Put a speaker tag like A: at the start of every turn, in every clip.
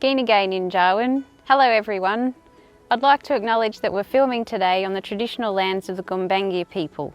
A: G'nagay Ninjawan. Hello everyone. I'd like to acknowledge that we're filming today on the traditional lands of the Gumbaynggirr people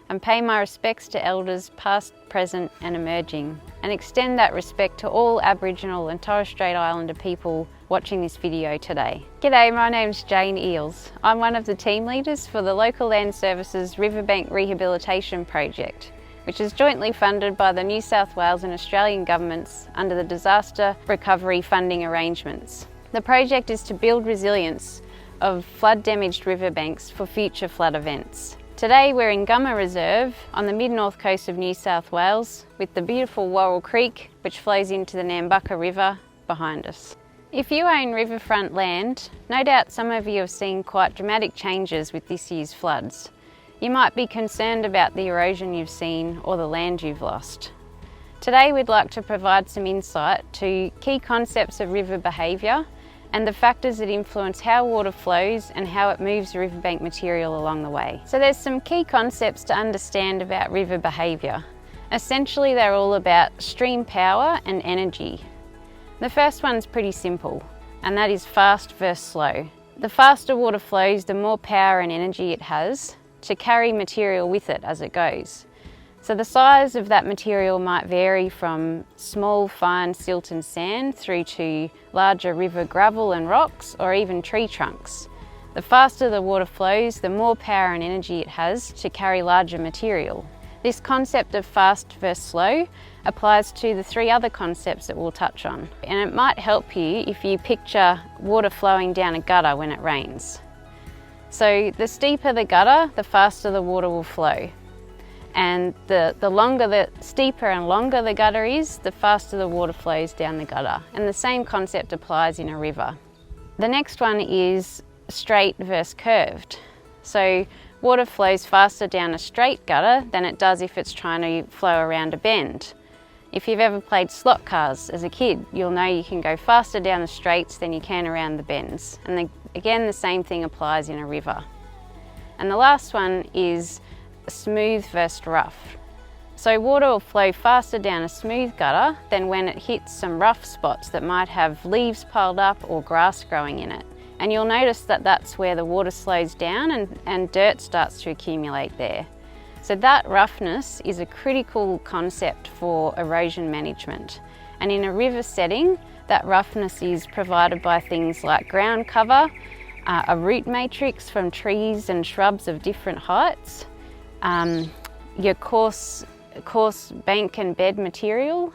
A: and pay my respects to elders past, present and emerging, and extend that respect to all Aboriginal and Torres Strait Islander people watching this video today. G'day, my name's Jane Eales. I'm one of the team leaders for the Local Land Services Riverbank Rehabilitation Project, which is jointly funded by the New South Wales and Australian governments under the Disaster Recovery Funding Arrangements. The project is to build resilience of flood-damaged riverbanks for future flood events. Today we're in Gumma Reserve on the mid-north coast of New South Wales with the beautiful Worrell Creek, which flows into the Nambucca River behind us. If you own riverfront land, no doubt some of you have seen quite dramatic changes with this year's floods. You might be concerned about the erosion you've seen or the land you've lost. Today we'd like to provide some insight to key concepts of river behaviour and the factors that influence how water flows and how it moves the riverbank material along the way. So there's some key concepts to understand about river behaviour. Essentially they're all about stream power and energy. The first one's pretty simple, and that is fast versus slow. The faster water flows, the more power and energy it has to carry material with it as it goes. So the size of that material might vary from small fine silt and sand through to larger river gravel and rocks, or even tree trunks. The faster the water flows, the more power and energy it has to carry larger material. This concept of fast versus slow applies to the three other concepts that we'll touch on. And it might help you if you picture water flowing down a gutter when it rains. So the steeper the gutter, the faster the water will flow. And the steeper and longer the gutter is, the faster the water flows down the gutter. And the same concept applies in a river. The next one is straight versus curved. So water flows faster down a straight gutter than it does if it's trying to flow around a bend. If you've ever played slot cars as a kid, you'll know you can go faster down the straights than you can around the bends. And again, the same thing applies in a river. And the last one is smooth versus rough. So water will flow faster down a smooth gutter than when it hits some rough spots that might have leaves piled up or grass growing in it. And you'll notice that that's where the water slows down and dirt starts to accumulate there. So that roughness is a critical concept for erosion management. And in a river setting, that roughness is provided by things like ground cover, a root matrix from trees and shrubs of different heights, your coarse bank and bed material,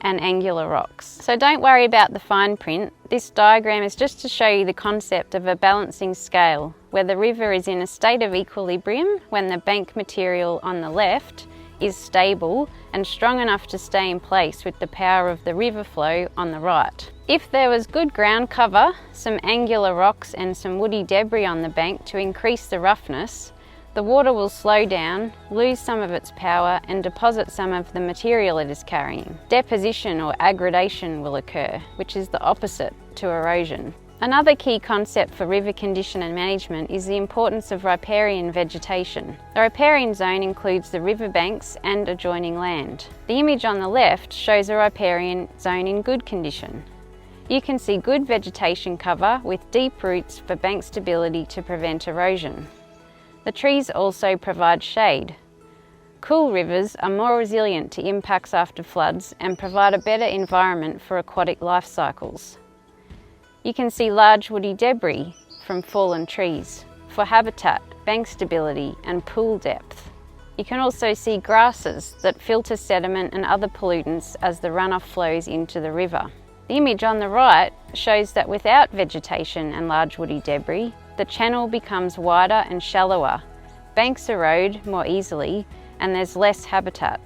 A: and angular rocks. So don't worry about the fine print. This diagram is just to show you the concept of a balancing scale, where the river is in a state of equilibrium when the bank material on the left is stable and strong enough to stay in place with the power of the river flow on the right. If there was good ground cover, some angular rocks and some woody debris on the bank to increase the roughness, the water will slow down, lose some of its power and deposit some of the material it is carrying. Deposition or aggradation will occur, which is the opposite to erosion. Another key concept for river condition and management is the importance of riparian vegetation. The riparian zone includes the riverbanks and adjoining land. The image on the left shows a riparian zone in good condition. You can see good vegetation cover with deep roots for bank stability to prevent erosion. The trees also provide shade. Cool rivers are more resilient to impacts after floods and provide a better environment for aquatic life cycles. You can see large woody debris from fallen trees for habitat, bank stability and pool depth. You can also see grasses that filter sediment and other pollutants as the runoff flows into the river. The image on the right shows that without vegetation and large woody debris, the channel becomes wider and shallower, banks erode more easily, and there's less habitat.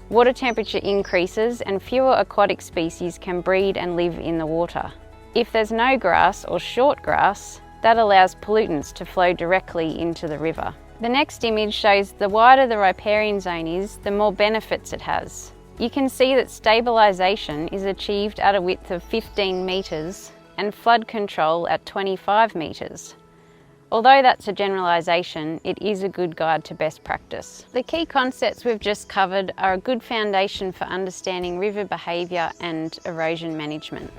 A: Water temperature increases and fewer aquatic species can breed and live in the water. If there's no grass or short grass, that allows pollutants to flow directly into the river. The next image shows the wider the riparian zone is, the more benefits it has. You can see that stabilisation is achieved at a width of 15 metres and flood control at 25 metres. Although that's a generalisation, it is a good guide to best practice. The key concepts we've just covered are a good foundation for understanding river behaviour and erosion management.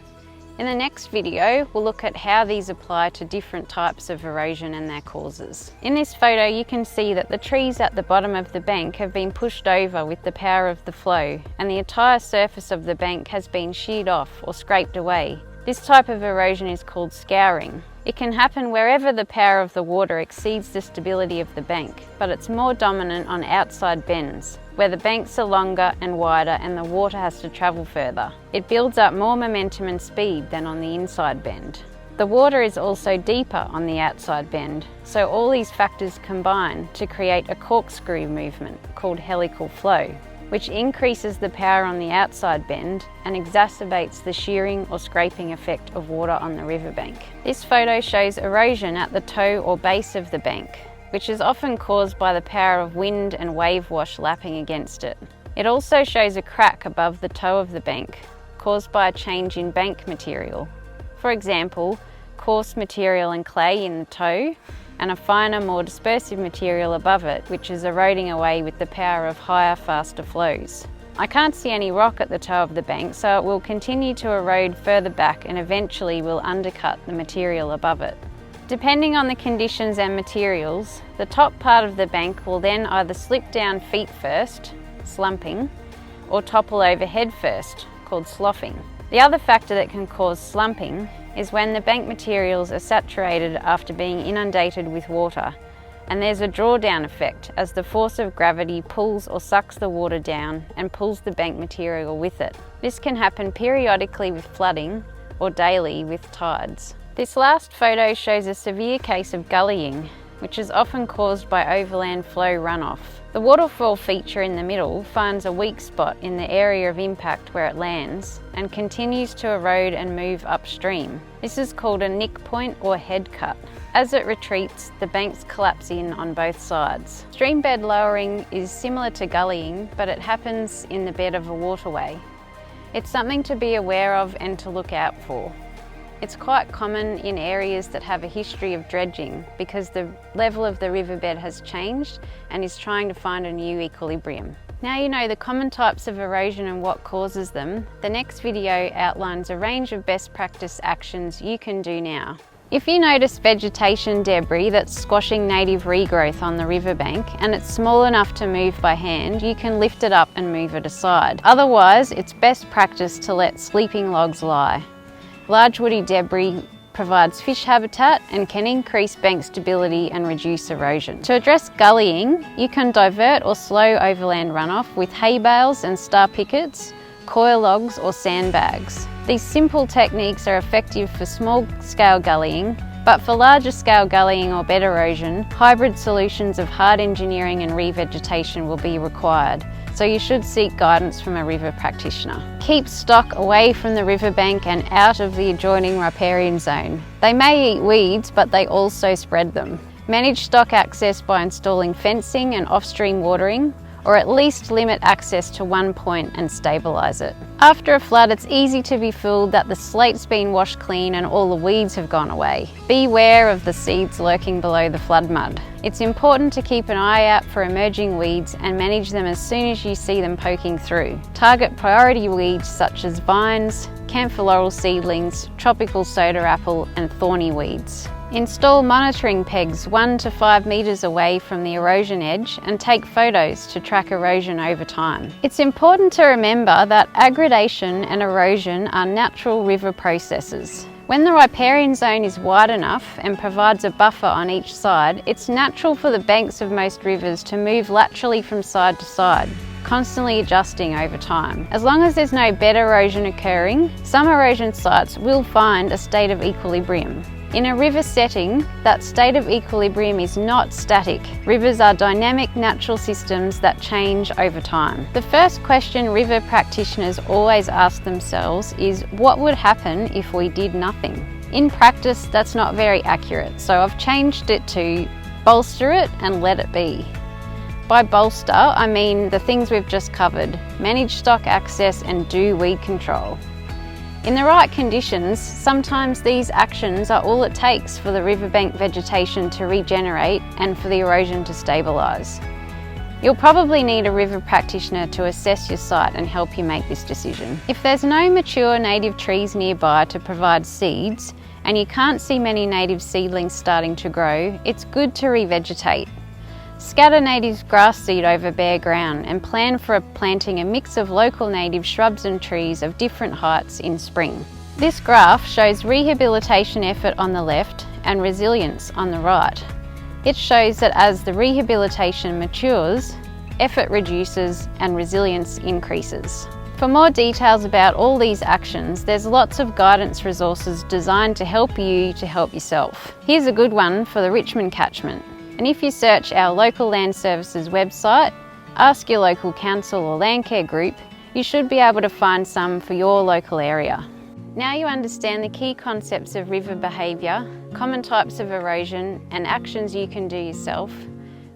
A: In the next video, we'll look at how these apply to different types of erosion and their causes. In this photo, you can see that the trees at the bottom of the bank have been pushed over with the power of the flow, and the entire surface of the bank has been sheared off or scraped away. This type of erosion is called scouring. It can happen wherever the power of the water exceeds the stability of the bank, but it's more dominant on outside bends, where the banks are longer and wider and the water has to travel further. It builds up more momentum and speed than on the inside bend. The water is also deeper on the outside bend, so all these factors combine to create a corkscrew movement called helical flow, which increases the power on the outside bend and exacerbates the shearing or scraping effect of water on the riverbank. This photo shows erosion at the toe or base of the bank, which is often caused by the power of wind and wave wash lapping against it. It also shows a crack above the toe of the bank, caused by a change in bank material. For example, coarse material and clay in the toe, and a finer, more dispersive material above it, which is eroding away with the power of higher, faster flows. I can't see any rock at the toe of the bank, so it will continue to erode further back and eventually will undercut the material above it. Depending on the conditions and materials, the top part of the bank will then either slip down feet first, slumping, or topple over head first, called sloughing. The other factor that can cause slumping is when the bank materials are saturated after being inundated with water, and there's a drawdown effect as the force of gravity pulls or sucks the water down and pulls the bank material with it. This can happen periodically with flooding or daily with tides. This last photo shows a severe case of gullying, which is often caused by overland flow runoff. The waterfall feature in the middle finds a weak spot in the area of impact where it lands and continues to erode and move upstream. This is called a nick point or head cut. As it retreats, the banks collapse in on both sides. Stream bed lowering is similar to gullying, but it happens in the bed of a waterway. It's something to be aware of and to look out for. It's quite common in areas that have a history of dredging because the level of the riverbed has changed and is trying to find a new equilibrium. Now you know the common types of erosion and what causes them, the next video outlines a range of best practice actions you can do now. If you notice vegetation debris that's squashing native regrowth on the riverbank and it's small enough to move by hand, you can lift it up and move it aside. Otherwise, it's best practice to let sleeping logs lie. Large woody debris provides fish habitat and can increase bank stability and reduce erosion. To address gullying, you can divert or slow overland runoff with hay bales and star pickets, coir logs or sandbags. These simple techniques are effective for small-scale gullying, but for larger scale gullying or bed erosion, hybrid solutions of hard engineering and revegetation will be required, so you should seek guidance from a river practitioner. Keep stock away from the riverbank and out of the adjoining riparian zone. They may eat weeds, but they also spread them. Manage stock access by installing fencing and off-stream watering, or at least limit access to one point and stabilise it. After a flood, it's easy to be fooled that the slate's been washed clean and all the weeds have gone away. Beware of the seeds lurking below the flood mud. It's important to keep an eye out for emerging weeds and manage them as soon as you see them poking through. Target priority weeds such as vines, camphor laurel seedlings, tropical soda apple and thorny weeds. Install monitoring pegs 1 to 5 metres away from the erosion edge and take photos to track erosion over time. It's important to remember that aggradation and erosion are natural river processes. When the riparian zone is wide enough and provides a buffer on each side, it's natural for the banks of most rivers to move laterally from side to side, constantly adjusting over time. As long as there's no bed erosion occurring, some erosion sites will find a state of equilibrium. In a river setting, that state of equilibrium is not static. Rivers are dynamic natural systems that change over time. The first question river practitioners always ask themselves is, what would happen if we did nothing? In practice, that's not very accurate, so I've changed it to bolster it and let it be. By bolster, I mean the things we've just covered: manage stock access and do weed control. In the right conditions, sometimes these actions are all it takes for the riverbank vegetation to regenerate and for the erosion to stabilise. You'll probably need a river practitioner to assess your site and help you make this decision. If there's no mature native trees nearby to provide seeds, and you can't see many native seedlings starting to grow, it's good to revegetate. Scatter native grass seed over bare ground and plan for planting a mix of local native shrubs and trees of different heights in spring. This graph shows rehabilitation effort on the left and resilience on the right. It shows that as the rehabilitation matures, effort reduces and resilience increases. For more details about all these actions, there's lots of guidance resources designed to help you to help yourself. Here's a good one for the Richmond catchment. And if you search our local land services website, ask your local council or landcare group, you should be able to find some for your local area. Now you understand the key concepts of river behaviour, common types of erosion and actions you can do yourself,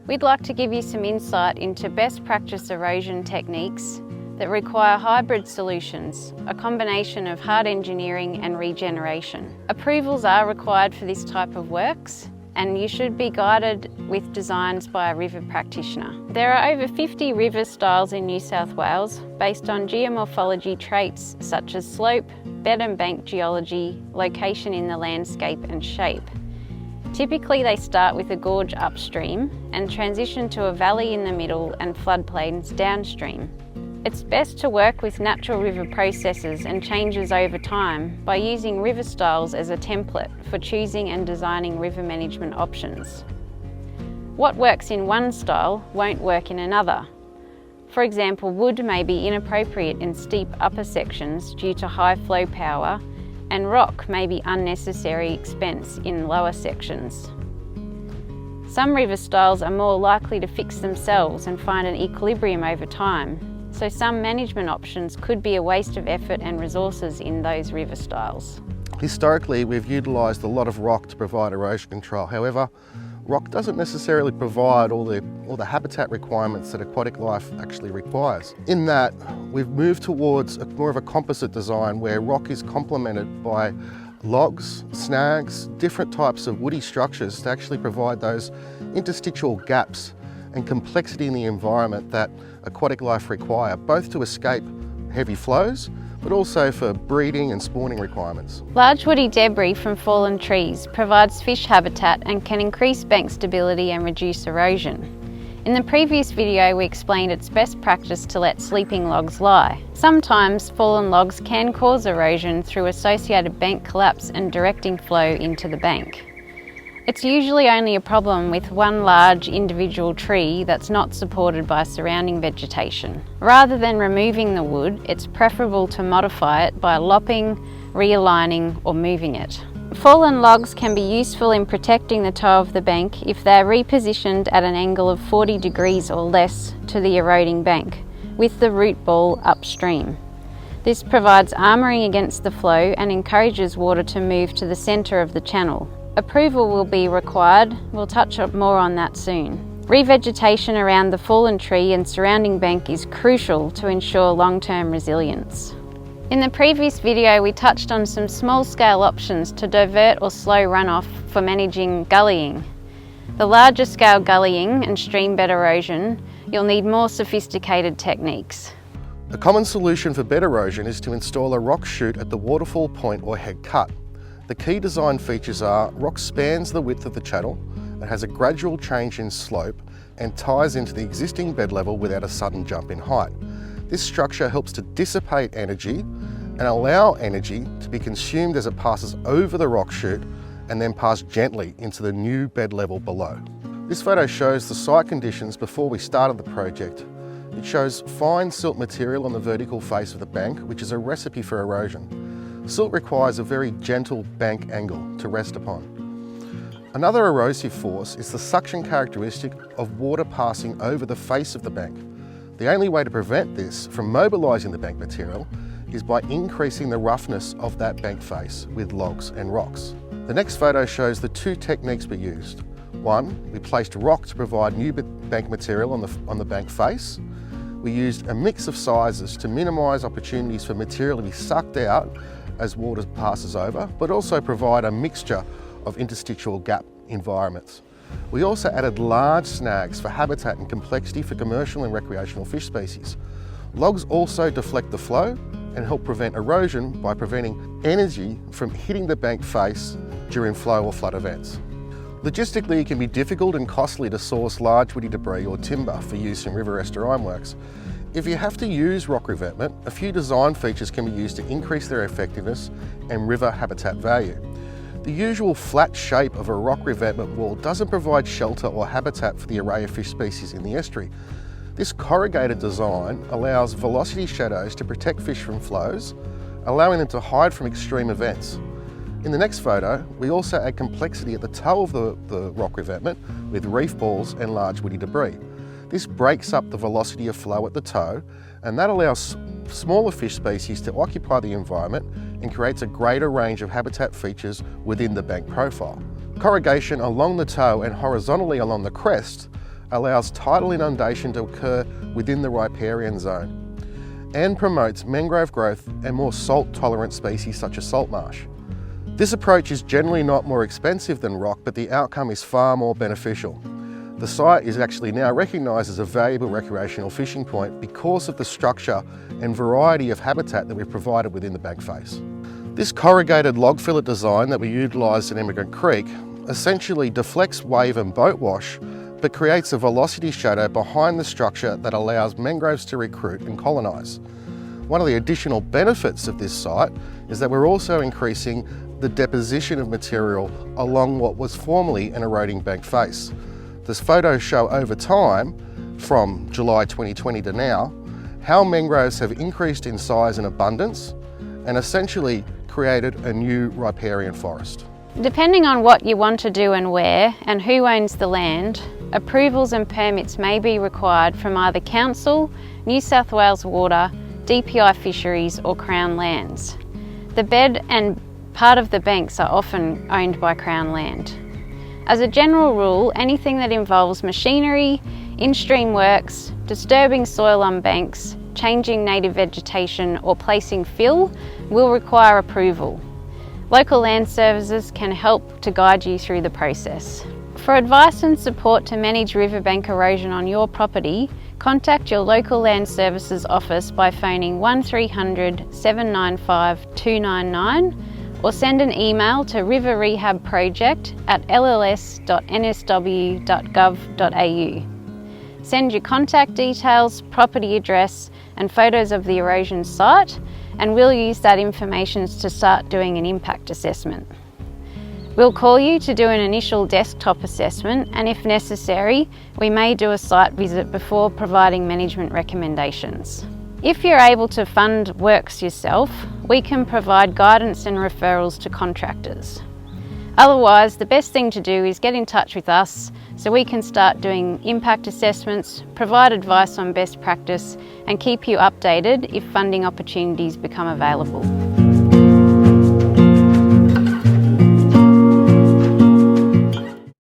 A: we'd like to give you some insight into best practice erosion techniques that require hybrid solutions, a combination of hard engineering and regeneration. Approvals are required for this type of works, and you should be guided with designs by a river practitioner. There are over 50 river styles in New South Wales based on geomorphology traits such as slope, bed and bank geology, location in the landscape and shape. Typically they start with a gorge upstream and transition to a valley in the middle and floodplains downstream. It's best to work with natural river processes and changes over time by using river styles as a template for choosing and designing river management options. What works in one style won't work in another. For example, wood may be inappropriate in steep upper sections due to high flow power, and rock may be unnecessary expense in lower sections. Some river styles are more likely to fix themselves and find an equilibrium over time, so some management options could be a waste of effort and resources in those river styles.
B: Historically, we've utilised a lot of rock to provide erosion control. However, rock doesn't necessarily provide all the habitat requirements that aquatic life actually requires. In that, we've moved towards more of a composite design where rock is complemented by logs, snags, different types of woody structures to actually provide those interstitial gaps and complexity in the environment that aquatic life require, both to escape heavy flows, but also for breeding and spawning requirements.
A: Large woody debris from fallen trees provides fish habitat and can increase bank stability and reduce erosion. In the previous video we explained it's best practice to let sleeping logs lie. Sometimes fallen logs can cause erosion through associated bank collapse and directing flow into the bank. It's usually only a problem with one large individual tree that's not supported by surrounding vegetation. Rather than removing the wood, it's preferable to modify it by lopping, realigning or moving it. Fallen logs can be useful in protecting the toe of the bank if they're repositioned at an angle of 40 degrees or less to the eroding bank, with the root ball upstream. This provides armouring against the flow and encourages water to move to the centre of the channel. Approval will be required, we'll touch more on that soon. Revegetation around the fallen tree and surrounding bank is crucial to ensure long-term resilience. In the previous video we touched on some small-scale options to divert or slow runoff for managing gullying. The larger scale gullying and stream bed erosion, you'll need more sophisticated techniques.
B: A common solution for bed erosion is to install a rock chute at the waterfall point or head cut. The key design features are rock spans the width of the channel, it has a gradual change in slope and ties into the existing bed level without a sudden jump in height. This structure helps to dissipate energy and allow energy to be consumed as it passes over the rock chute and then pass gently into the new bed level below. This photo shows the site conditions before we started the project. It shows fine silt material on the vertical face of the bank, which is a recipe for erosion. Silt requires a very gentle bank angle to rest upon. Another erosive force is the suction characteristic of water passing over the face of the bank. The only way to prevent this from mobilising the bank material is by increasing the roughness of that bank face with logs and rocks. The next photo shows the two techniques we used. One, we placed rock to provide new bank material on the bank face. We used a mix of sizes to minimise opportunities for material to be sucked out as water passes over, but also provide a mixture of interstitial gap environments. We also added large snags for habitat and complexity for commercial and recreational fish species. Logs also deflect the flow and help prevent erosion by preventing energy from hitting the bank face during flow or flood events. Logistically, it can be difficult and costly to source large woody debris or timber for use in river estuary ironworks. If you have to use rock revetment, a few design features can be used to increase their effectiveness and river habitat value. The usual flat shape of a rock revetment wall doesn't provide shelter or habitat for the array of fish species in the estuary. This corrugated design allows velocity shadows to protect fish from flows, allowing them to hide from extreme events. In the next photo, we also add complexity at the toe of the rock revetment with reef balls and large woody debris. This breaks up the velocity of flow at the toe, and that allows smaller fish species to occupy the environment and creates a greater range of habitat features within the bank profile. Corrugation along the toe and horizontally along the crest allows tidal inundation to occur within the riparian zone and promotes mangrove growth and more salt-tolerant species such as salt marsh. This approach is generally not more expensive than rock, but the outcome is far more beneficial. The site is actually now recognised as a valuable recreational fishing point because of the structure and variety of habitat that we've provided within the bank face. This corrugated log fillet design that we utilised in Emigrant Creek essentially deflects wave and boat wash, but creates a velocity shadow behind the structure that allows mangroves to recruit and colonise. One of the additional benefits of this site is that we're also increasing the deposition of material along what was formerly an eroding bank face. This photos show over time, from July 2020 to now, how mangroves have increased in size and abundance and essentially created a new riparian forest.
A: Depending on what you want to do and where, and who owns the land, approvals and permits may be required from either Council, New South Wales Water, DPI Fisheries or Crown Lands. The bed and part of the banks are often owned by Crown Land. As a general rule, anything that involves machinery, in-stream works, disturbing soil on banks, changing native vegetation or placing fill will require approval. Local land services can help to guide you through the process. For advice and support to manage riverbank erosion on your property, contact your local land services office by phoning 1300 795 299 or send an email to riverrehab@lls.nsw.gov.au. Send your contact details, property address and photos of the erosion site, and we'll use that information to start doing an impact assessment. We'll call you to do an initial desktop assessment, and if necessary, we may do a site visit before providing management recommendations. If you're able to fund works yourself, we can provide guidance and referrals to contractors. Otherwise, the best thing to do is get in touch with us so we can start doing impact assessments, provide advice on best practice, and keep you updated if funding opportunities become available.